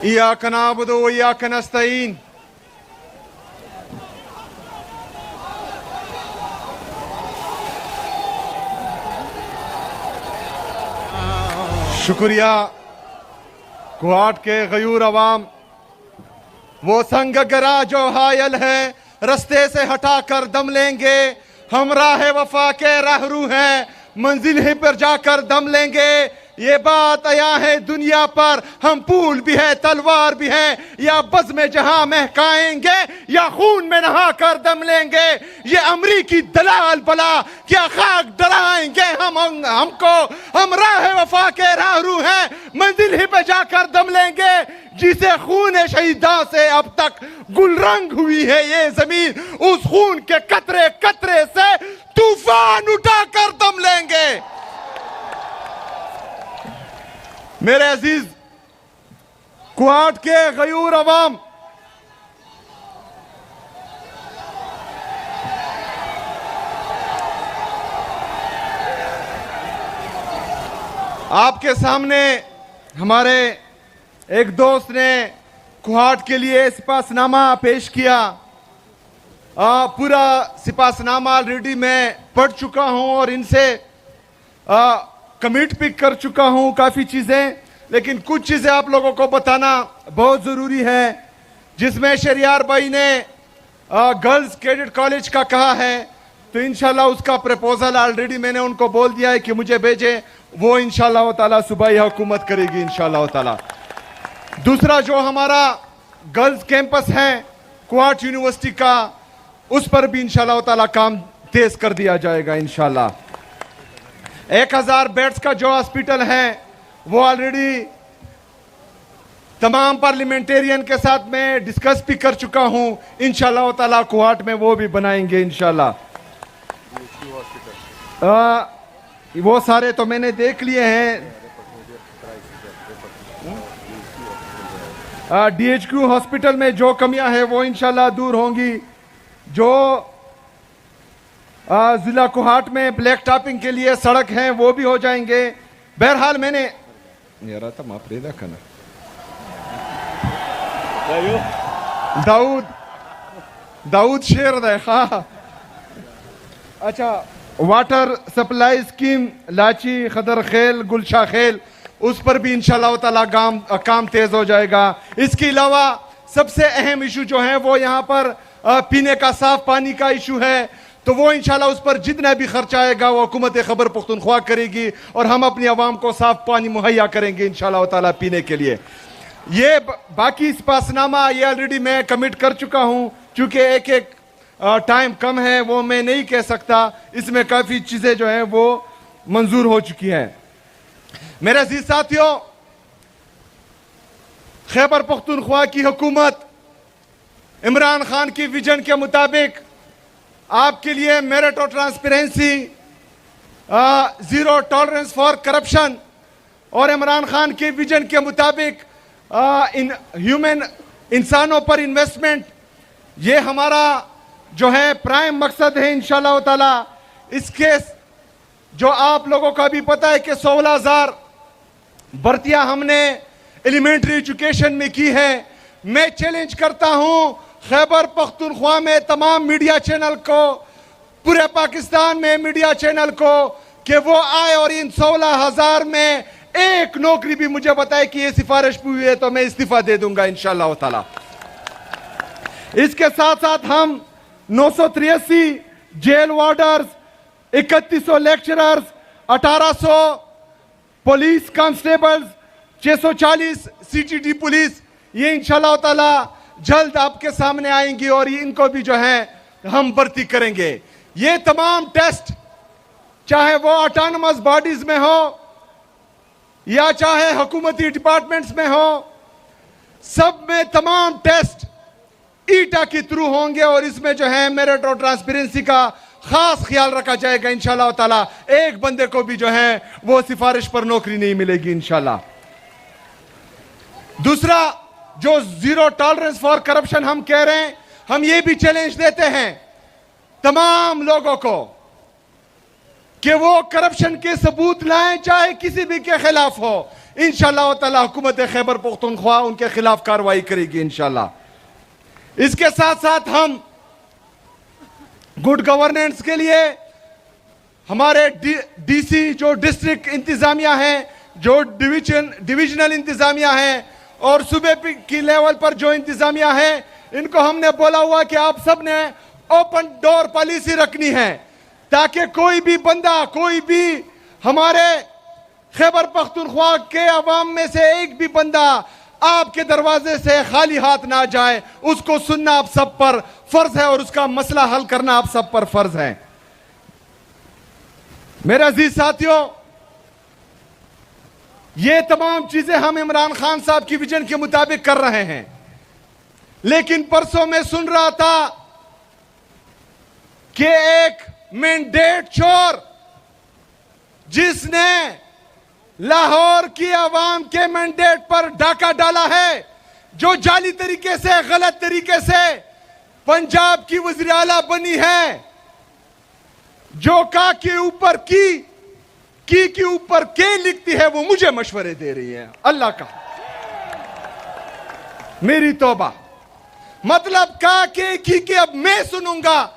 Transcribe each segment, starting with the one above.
इय्याक नअबुदु व इय्याक नस्तईन। शुक्रिया। कुआट के गयूर अवाम, वो संग गरा जो हायल है, रस्ते से हटाकर दम लेंगे। हम राह वफा के राहरू हैं, मंजिल ही पर जाकर दम लेंगे। ये बात आया है दुनिया पर, हम फूल भी है तलवार भी है, या बज़ में जहां महकाएंगे या खून में नहा कर दम लेंगे। ये अमरीकी दलाल बला क्या खाक डराएंगे हमको। हम राह वफा के राहरू हैं, मंजिल ही पे जाकर दम लेंगे। जिसे खून शहीदा से अब तक गुलरंग हुई है ये जमीन, उस खून के कतरे कतरे से तूफान उठाकर दम लेंगे। मेरे अजीज कुआट के गयूर अवाम, आपके सामने हमारे एक दोस्त ने कुआट के लिए सिपासनामा पेश किया। पूरा सिपासनामा ऑलरेडी मैं पढ़ चुका हूं और इनसे कमिट भी कर चुका हूं काफ़ी चीज़ें, लेकिन कुछ चीज़ें आप लोगों को बताना बहुत ज़रूरी है। जिसमें शरियार भाई ने गर्ल्स कैडेट कॉलेज का कहा है, तो इंशाल्लाह उसका प्रपोजल ऑलरेडी मैंने उनको बोल दिया है कि मुझे भेजें। वो इंशाल्लाह ताला सुबह ही हुकूमत करेगी इंशाल्लाह ताला। दूसरा जो हमारा गर्ल्स कैंपस है कुआट यूनिवर्सिटी का, उस पर भी इंशाल्लाह ताला काम तेज कर दिया जाएगा इंशाल्लाह। 1000 बेड्स का जो हॉस्पिटल है वो ऑलरेडी तमाम पार्लियामेंटेरियन के साथ मैं डिस्कस भी कर चुका हूं। इंशाल्लाह ताला कुआट में वो भी बनाएंगे इंशाल्लाह। वो सारे तो मैंने देख लिए हैं। DHQ हॉस्पिटल में जो कमियां हैं वो इंशाल्लाह दूर होंगी। जो जिला कुहाट में ब्लैक टॉपिंग के लिए सड़क हैं वो भी हो जाएंगे। बहरहाल मैंने दाऊद शेर देखा। अच्छा, वाटर सप्लाई स्कीम लाची खदर खेल गुलशा खेल, उस पर भी इंशाल्लाह ताला काम तेज हो जाएगा। इसके अलावा सबसे अहम इशू जो है वो यहाँ पर पीने का साफ पानी का इशू है, तो वो इंशाल्लाह उस पर जितना भी खर्चा आएगा वो हुकूमत खैबर पख्तूनख्वा करेगी और हम अपनी आवाम को साफ पानी मुहैया करेंगे इंशाल्लाह ताला पीने के लिए। ये बाकी सिपासनामा ये ऑलरेडी मैं कमिट कर चुका हूं, चूंकि एक टाइम कम है वो मैं नहीं कह सकता। इसमें काफ़ी चीज़ें जो हैं वो मंजूर हो चुकी हैं। मेरे अजीज साथियों, खैबर पख्तूनख्वा की हुकूमत इमरान खान की विजन के मुताबिक आपके लिए मेरिट और transparency, zero tolerance for corruption और इमरान खान के विजन के मुताबिक इंसानों पर इन्वेस्टमेंट, ये हमारा जो है प्राइम मकसद है इंशाल्लाह ताला। इसके जो आप लोगों का भी पता है कि 16,000 भर्तियां हमने एलिमेंट्री एजुकेशन में की है। मैं चैलेंज करता हूं खैबर पख्तूनख्वा में तमाम मीडिया चैनल को, पूरे पाकिस्तान में मीडिया चैनल को, कि वो आए और इन 16,000 में एक नौकरी भी मुझे बताए कि ये सिफारिश हुई है तो मैं इस्तीफा दे दूंगा इंशाल्लाह ताला। इसके साथ साथ हम 983 jail warders, 3100 lecturers, 1800 police constables, 640 CTD police, ये इंशाल्लाह ताला जल्द आपके सामने आएंगी और इनको भी जो है हम भर्ती करेंगे। ये तमाम टेस्ट चाहे वो ऑटोनमस बॉडीज में हो या चाहे हुकूमती डिपार्टमेंट्स में हो, सब में तमाम टेस्ट ईटा के थ्रू होंगे और इसमें जो है मेरिट और ट्रांसपेरेंसी का खास ख्याल रखा जाएगा इंशाल्लाह ताला। एक बंदे को भी जो है वो सिफारिश पर नौकरी नहीं मिलेगी इंशाल्लाह। दूसरा, जो जीरो टॉलरेंस फॉर करप्शन हम कह रहे हैं, हम ये भी चैलेंज देते हैं तमाम लोगों को कि वो करप्शन के सबूत लाएं, चाहे किसी भी के खिलाफ हो। इंशाअल्लाह ताला हुकूमत खैबर पख्तूनख्वा उनके खिलाफ कार्रवाई करेगी इंशाअल्लाह। इसके साथ साथ हम गुड गवर्नेंस के लिए हमारे डीसी जो डिस्ट्रिक्ट इंतजामिया हैं, जो डिविजनल इंतजामिया हैं और सूबे की लेवल पर जो इंतजामिया है, इनको हमने बोला हुआ कि आप सब ने ओपन डोर पॉलिसी रखनी है ताकि कोई भी बंदा, कोई भी हमारे खैबर पख्तूनख्वा के अवाम में से एक भी बंदा आपके दरवाजे से खाली हाथ ना जाए। उसको सुनना आप सब पर फर्ज है और उसका मसला हल करना आप सब पर फर्ज है। मेरे अजीज साथियों, ये तमाम चीजें हम इमरान खान साहब की विजन के मुताबिक कर रहे हैं, लेकिन परसों में सुन रहा था कि एक मैंडेट चोर जिसने लाहौर की आवाम के मैंडेट पर डाका डाला है, जो जाली तरीके से, गलत तरीके से पंजाब की वज़ीर आला बनी है, जो का के ऊपर की के ऊपर के लिखती है, वो मुझे मशवरे दे रही है। अल्लाह का मेरी तौबा, मतलब का के अब मैं सुनूंगा।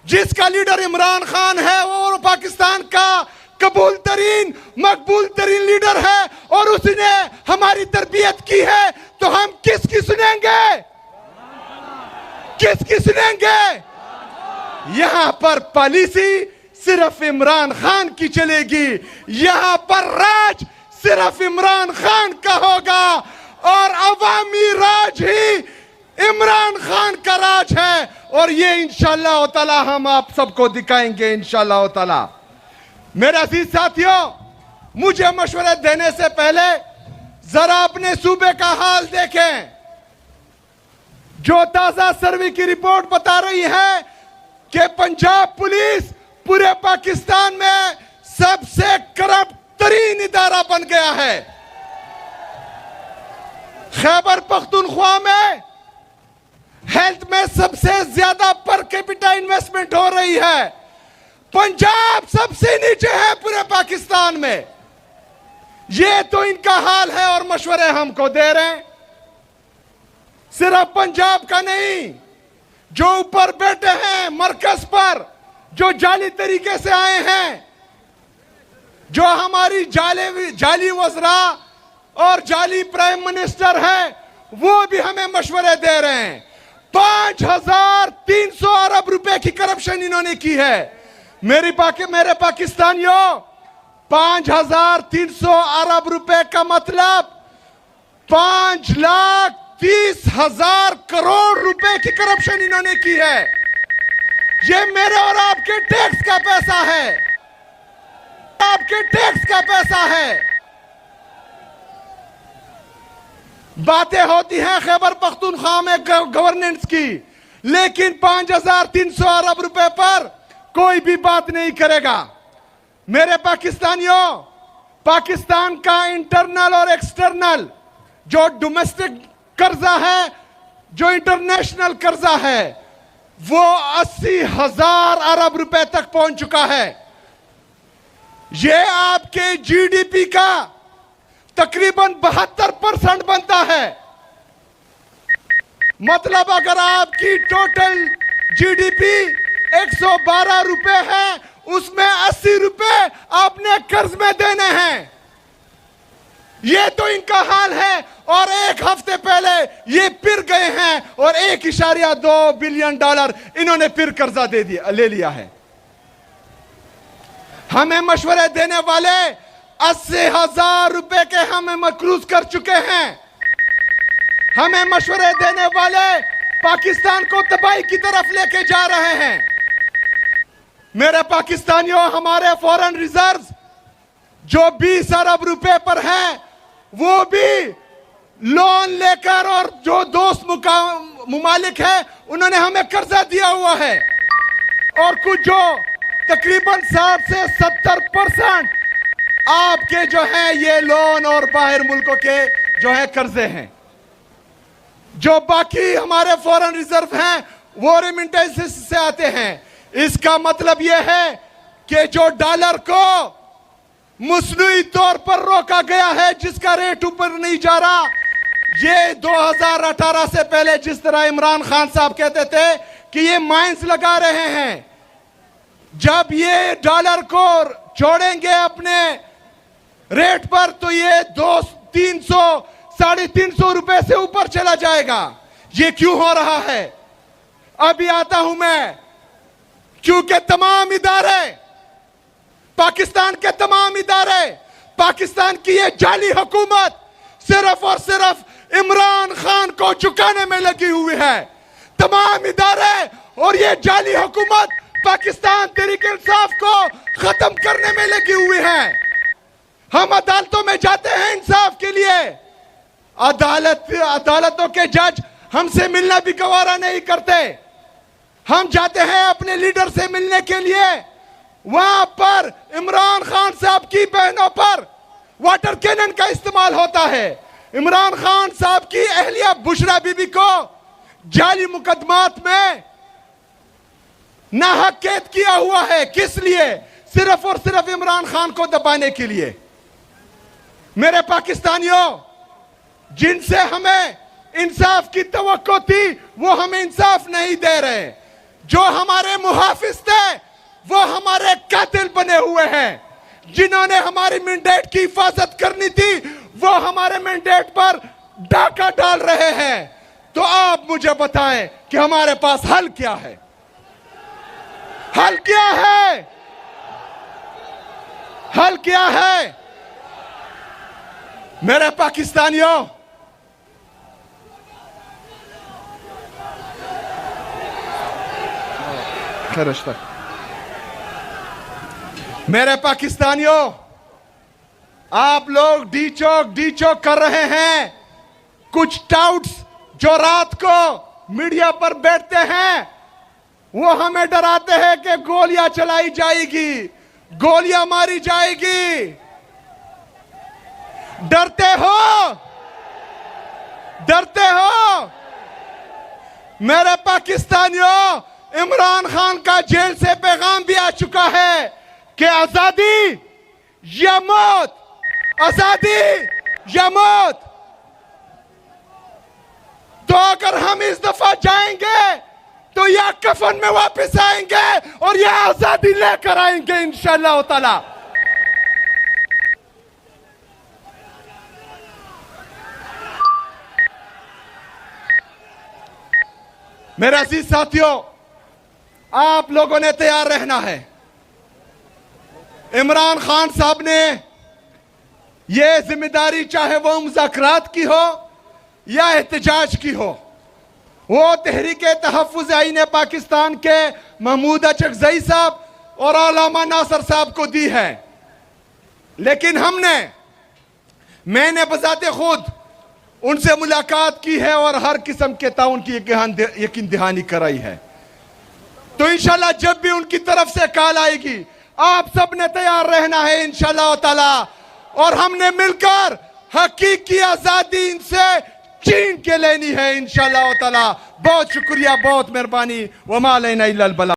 जिसका लीडर इमरान खान है वो पाकिस्तान का कबूल तरीन, मकबूल तरीन लीडर है और उसने हमारी तरबियत की है, तो हम किसकी सुनेंगे? किसकी सुनेंगे? यहां पर पॉलिसी सिर्फ इमरान खान की चलेगी, यहां पर राज सिर्फ इमरान खान का होगा और अवामी राज ही इमरान खान का राज है। और ये इंशाअल्लाह ताला हम आप सबको दिखाएंगे इंशाअल्लाह ताला। मेरे अजीज साथियों, मुझे मशवरे देने से पहले जरा अपने सूबे का हाल देखें। जो ताजा सर्वे की रिपोर्ट बता रही है कि पंजाब पुलिस पूरे पाकिस्तान में सबसे करप्ट तरीन इदारा बन गया है। खैबर पख्तूनख्वा में हेल्थ में सबसे ज्यादा पर कैपिटा इन्वेस्टमेंट हो रही है। पंजाब सबसे नीचे है पूरे पाकिस्तान में। ये तो इनका हाल है और मशवरे हमको दे रहे हैं। सिर्फ पंजाब का नहीं, जो ऊपर बैठे हैं मरकज पर, जो जाली तरीके से आए हैं, जो हमारी जाली वज़रा और जाली प्राइम मिनिस्टर है, वो भी हमें मशवरे दे रहे हैं। 5300 अरब रुपए की करप्शन इन्होंने की है। मेरे पाकिस्तानियों, 5300 अरब रुपए का मतलब 5,30,000 करोड़ रुपए की करप्शन इन्होंने की है। ये मेरे और आपके टैक्स का पैसा है, आपके टैक्स का पैसा है। बातें होती हैं खैबर पख्तूनख्वा में गवर्नेंस की, लेकिन 5300 अरब रुपए पर कोई भी बात नहीं करेगा। मेरे पाकिस्तानियों, पाकिस्तान का इंटरनल और एक्सटर्नल जो डोमेस्टिक कर्जा है, जो इंटरनेशनल कर्जा है, वो 80,000 अरब रुपए तक पहुंच चुका है। ये आपके जीडीपी का तकरीबन 72% बनता है। मतलब अगर आपकी टोटल जीडीपी 112 रुपए है, उसमें 80 रुपए आपने कर्ज में देने हैं। ये तो इनका हाल है। और एक हफ्ते पहले ये फिर गए हैं और 1.2 बिलियन डॉलर इन्होंने फिर कर्जा ले लिया है। हमें मशवरे देने वाले 80,000 रुपए के हमें मकरूज कर चुके हैं। हमें मशवरे देने वाले पाकिस्तान को तबाही की तरफ लेके जा रहे हैं। मेरे पाकिस्तानियों, हमारे फॉरेन रिजर्व जो 20 अरब रुपए पर हैं, वो भी लोन लेकर, और जो दोस्त मुमालिक है उन्होंने हमें कर्जा दिया हुआ है। और कुछ जो तकरीबन 60 से 70% आपके जो है ये लोन और बाहर मुल्कों के जो है कर्जे हैं। जो बाकी हमारे फॉरेन रिजर्व हैं वो रेमिटेंसेस से आते हैं। इसका मतलब यह है कि जो डॉलर को मसनूई तौर पर रोका गया है, जिसका रेट ऊपर नहीं जा रहा। ये 2018 से पहले जिस तरह इमरान खान साहब कहते थे कि ये माइंस लगा रहे हैं, जब ये डॉलर को छोड़ेंगे अपने रेट पर तो ये 200-300, 350 रुपए से ऊपर चला जाएगा। ये क्यों हो रहा है? अभी आता हूं मैं। क्योंकि तमाम इदारे, पाकिस्तान के तमाम इदारे, पाकिस्तान की ये जाली हुकूमत सिर्फ और सिर्फ इमरान खान को झुकाने में लगी हुई है। तमाम इदारे और ये जाली हुकूमत पाकिस्तान तहरीक-ए-इंसाफ को खत्म करने में लगी हुई है। हम अदालतों में जाते हैं इंसाफ के लिए, अदालतों के जज हमसे मिलना भी गवारा नहीं करते। हम जाते हैं अपने लीडर से मिलने के लिए, वहां पर इमरान खान साहब की बहनों पर वाटर कैनन का इस्तेमाल होता है। इमरान खान साहब की अहलिया बुशरा बीबी को जाली मुकदमात में नाहक कैद किया हुआ है। किस लिए? सिर्फ और सिर्फ इमरान खान को दबाने के लिए। मेरे पाकिस्तानियों, जिनसे हमें इंसाफ की तवक्को थी वो हमें इंसाफ नहीं दे रहे। जो हमारे मुहाफिज थे वो हमारे कातिल बने हुए हैं। जिन्होंने हमारी मैंडेट की हिफाजत करनी थी वो हमारे मैंडेट पर डाका डाल रहे हैं। तो आप मुझे बताएं कि हमारे पास हल क्या है? हल क्या है? हल क्या है? मेरे पाकिस्तानियों, मेरे पाकिस्तानियों, आप लोग डी चौक कर रहे हैं। कुछ टाउट्स जो रात को मीडिया पर बैठते हैं वो हमें डराते हैं कि गोलियां चलाई जाएगी, गोलियां मारी जाएगी। डरते हो? डरते हो? मेरे पाकिस्तानियों, इमरान खान का जेल से पैगाम भी आ चुका है कि आजादी या मौत, आजादी या मौत। तो अगर हम इस दफा जाएंगे तो या कफन में वापस आएंगे और या आजादी लेकर आएंगे इंशाअल्लाह ताला। मेरे अजीज साथियों, आप लोगों ने तैयार रहना है। इमरान खान साहब ने यह जिम्मेदारी, चाहे वो मुज़ाकरात की हो या एहतजाज की हो, वो तहरीके तहफ़्फ़ुज़ आईन पाकिस्तान के महमूद अचकज़ई साहब और अल्लामा नासर साहब को दी है। लेकिन मैंने बजाते खुद उनसे मुलाकात की है और हर किस्म के ताउन की यकीन दहानी कराई है। तो इंशाल्लाह जब भी उनकी तरफ से कॉल आएगी, आप सब ने तैयार रहना है इंशाल्लाह ताला, और हमने मिलकर हकीकी आजादी इनसे छीन के लेनी है इंशाल्लाह ताला। बहुत शुक्रिया, बहुत मेहरबानी। वमा अलैना इल्लल बलाग।